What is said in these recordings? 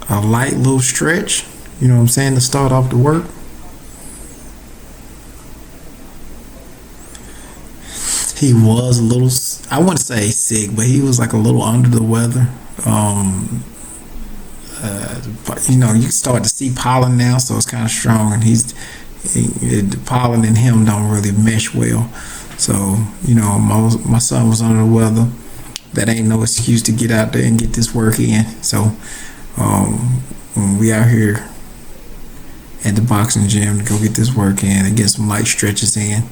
a light little stretch. You know what I'm saying, to start off the work. He was a little, I wouldn't say sick, but he was like a little under the weather. Um, but, you start to see pollen now, so it's kind of strong, and the pollen and him don't really mesh well. So, my son was under the weather. That ain't no excuse to get out there and get this work in. So, when we out here at the boxing gym to go get this work in and get some light stretches in.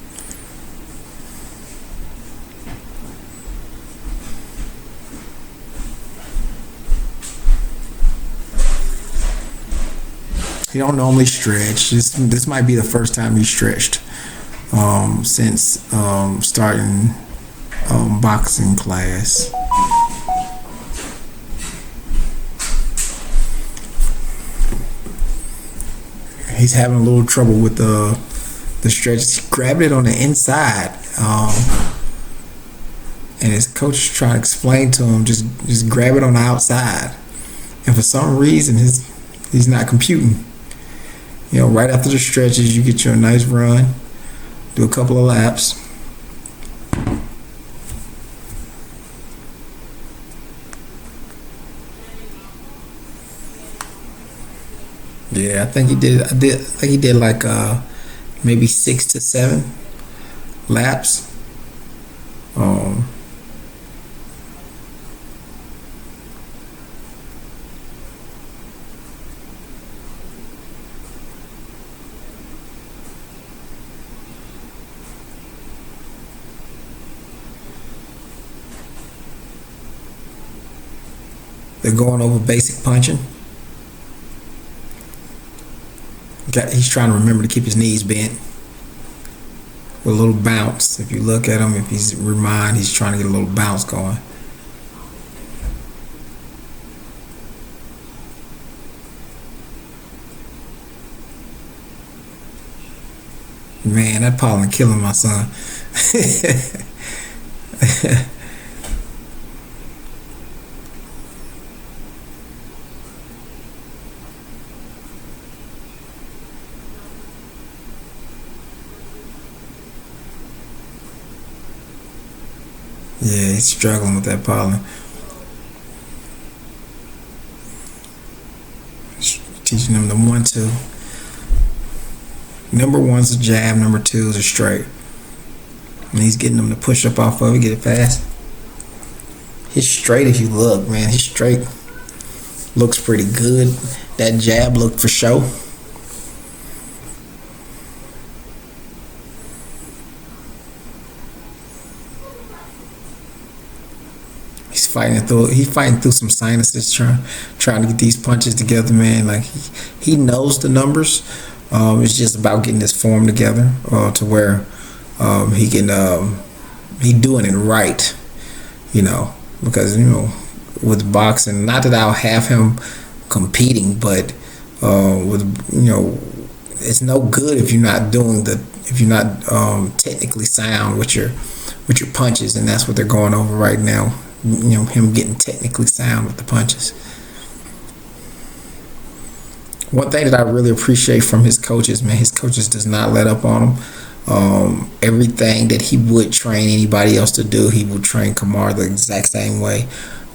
He don't normally stretch. This might be the first time he stretched since starting boxing class. He's having a little trouble with the stretch. He grabbed it on the inside, and his coach is trying to explain to him, just grab it on the outside. And for some reason, he's not computing. Right after the stretches, you get you a nice run, do a couple of laps. Yeah, I think he did. I think he did like maybe 6 to 7 laps. Um, they're going over basic punching. He's trying to remember to keep his knees bent with a little bounce. If you look at him, if he's he's trying to get a little bounce going. Man, that pollen killing my son. Yeah, he's struggling with that pollen. Teaching him the 1-2. Number one's a jab, number two is a straight. And he's getting them to push up off of it, get it fast. His straight, if you look, man, his straight looks pretty good. That jab looked for show. He's fighting through some sinuses, trying to get these punches together, man. Like he knows the numbers. It's just about getting his form together to where he can he doing it right, because with boxing, not that I'll have him competing, but it's no good if you're not technically sound with your punches, and that's what they're going over right now. Him getting technically sound with the punches. One thing that I really appreciate from his coaches, man, his coaches does not let up on him. Everything that he would train anybody else to do, he would train Kamaru the exact same way.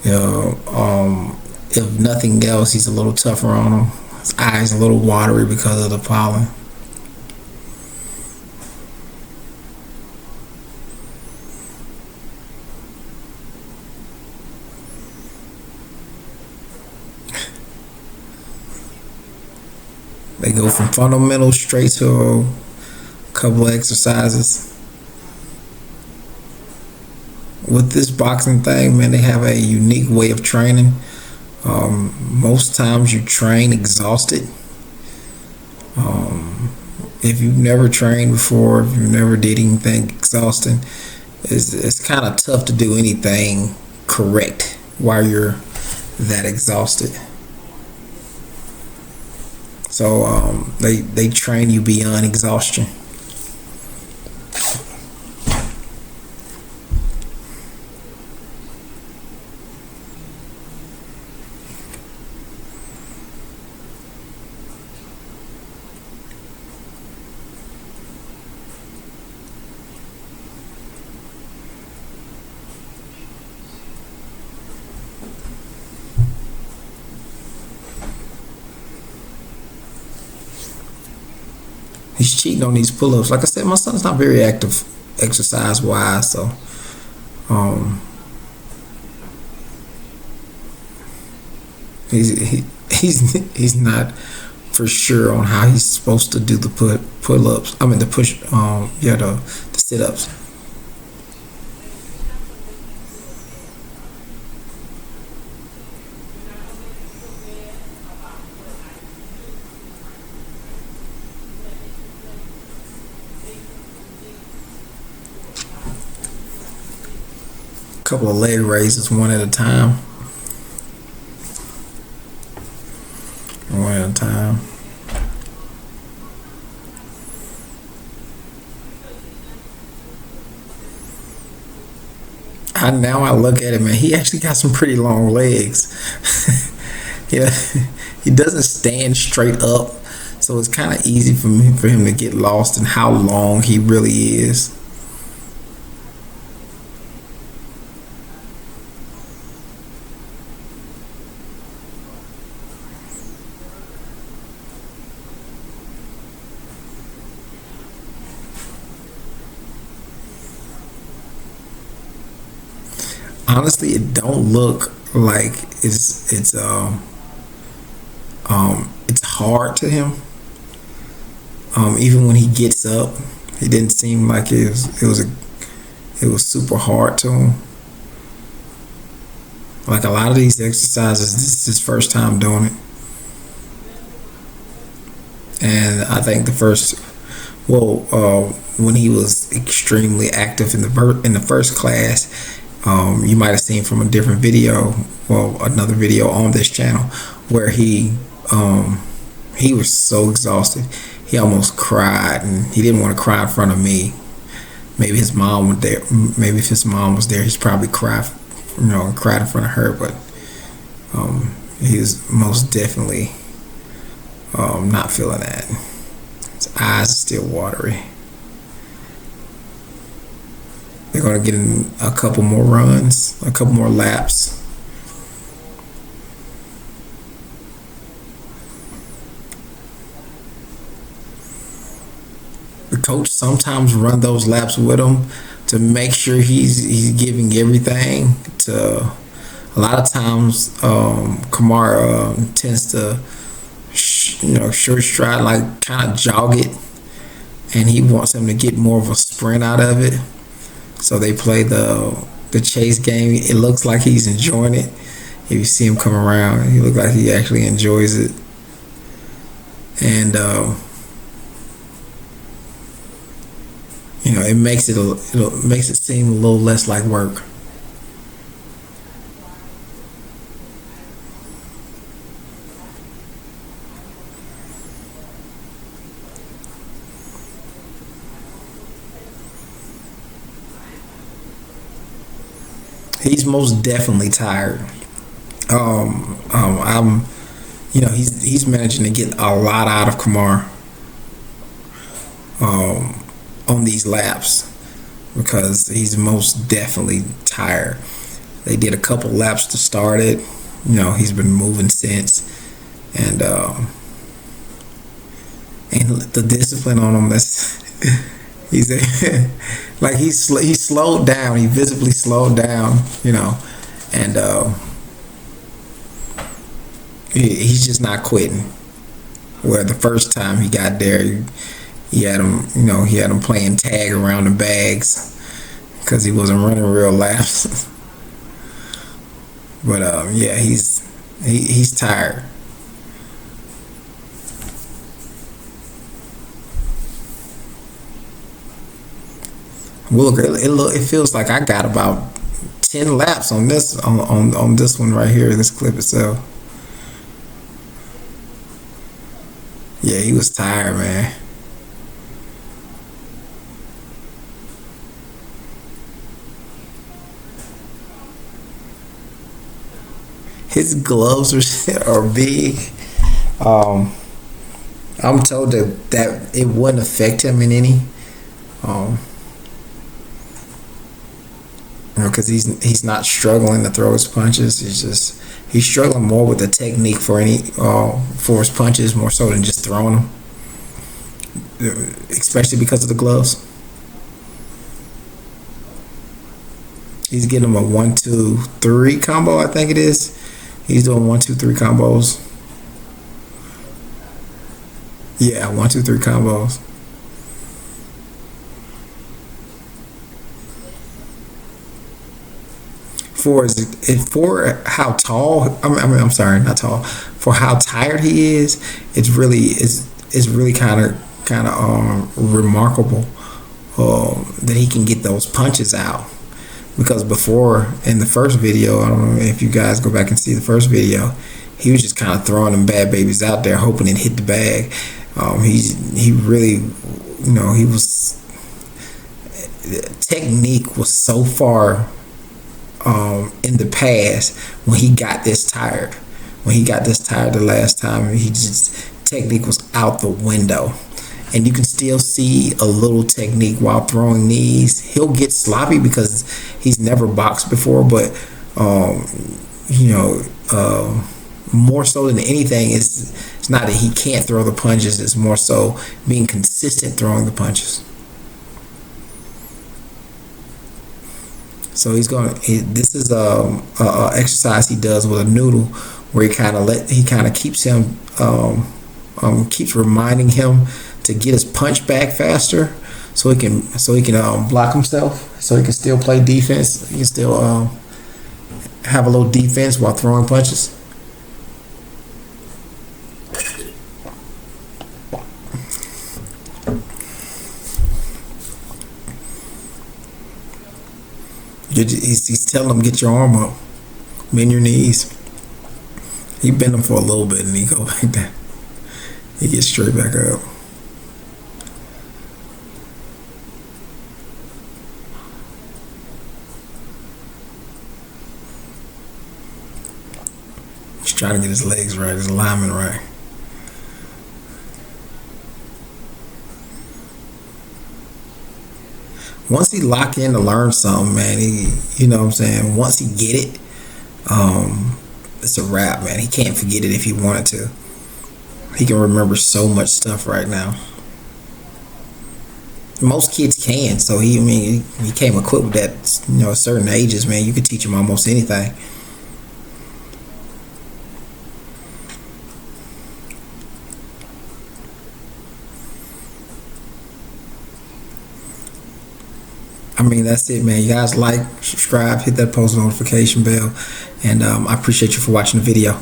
If nothing else, he's a little tougher on him. His eyes a little watery because of the pollen. They go from fundamentals straight to a couple of exercises. With this boxing thing, man, they have a unique way of training. Most times you train exhausted. If you've never trained before, if you've never did anything exhausting, it's kind of tough to do anything correct while you're that exhausted. So they train you beyond exhaustion. he's cheating on these pull-ups. Like I said, my son's not very active exercise-wise, so um, he's not for sure on how he's supposed to do the pull-ups. I mean the push. Yeah, the sit-ups. A couple of leg raises, one at a time. One at a time. Now I look at him, and he actually got some pretty long legs. Yeah, he doesn't stand straight up, so it's kind of easy for him to get lost in how long he really is. Honestly, it don't look like it's hard to him. Even when he gets up, he didn't seem like it was super hard to him. Like a lot of these exercises, this is his first time doing it, and I think when he was extremely active in the first class, you might have seen from a different video, another video on this channel, where he was so exhausted, he almost cried, and he didn't want to cry in front of me. Maybe his mom was there. Maybe if his mom was there, he's probably cried, cried in front of her. But he was most definitely not feeling that. His eyes are still watery. They're going to get in a couple more runs, a couple more laps. The coach sometimes run those laps with him to make sure he's giving everything. A lot of times, Kamara tends to, short stride, like kind of jog it, and he wants him to get more of a sprint out of it. So they play the chase game. It looks like he's enjoying it. If you see him come around, he looks like he actually enjoys it. And it makes it seem a little less like work. He's most definitely tired. I'm, he's managing to get a lot out of Kamar on these laps because he's most definitely tired. They did a couple laps to start it. He's been moving since, and the discipline on him. He's like he slowed down. He visibly slowed down. And he's just not quitting. Where the first time he got there, he had him playing tag around the bags because he wasn't running real laps. But yeah, he's tired. Well, it feels like I got about 10 laps on this one right here, this clip itself. Yeah, he was tired, man. His gloves are big. I'm told that it wouldn't affect him in any. Because he's not struggling to throw his punches. He's struggling more with the technique for his punches more so than just throwing them. especially because of the gloves. He's getting him a 1-2-3 combo, I think it is. He's doing 1-2-3 combos. Yeah, 1-2-3 combos. For how tall, I'm sorry, not tall. For how tired he is, it's really kind of remarkable that he can get those punches out. Because before, in the first video, I don't know if you guys go back and see the first video, he was just kind of throwing them bad babies out there, hoping it hit the bag. He really, he was, technique was so far in the past when he got this tired. When he got this tired the last time, technique was out the window. And you can still see a little technique while throwing knees. He'll get sloppy because he's never boxed before, but more so than anything, it's not that he can't throw the punches. It's more so being consistent throwing the punches. So this is a exercise he does with a noodle, where he kind of keeps him keeps reminding him to get his punch back faster, so he can block himself, so he can still play defense. He can still have a little defense while throwing punches. He's telling him, get your arm up, bend your knees. He bend them for a little bit and he go back down. He gets straight back up. He's trying to get his legs right, his alignment right. Once he lock in to learn something, man, once he get it, it's a wrap, man. He can't forget it if he wanted to. He can remember so much stuff right now. Most kids can, so he came equipped with that, at certain ages, man. You could teach him almost anything. That's it, man. You guys like, subscribe, hit that post notification bell, and I appreciate you for watching the video.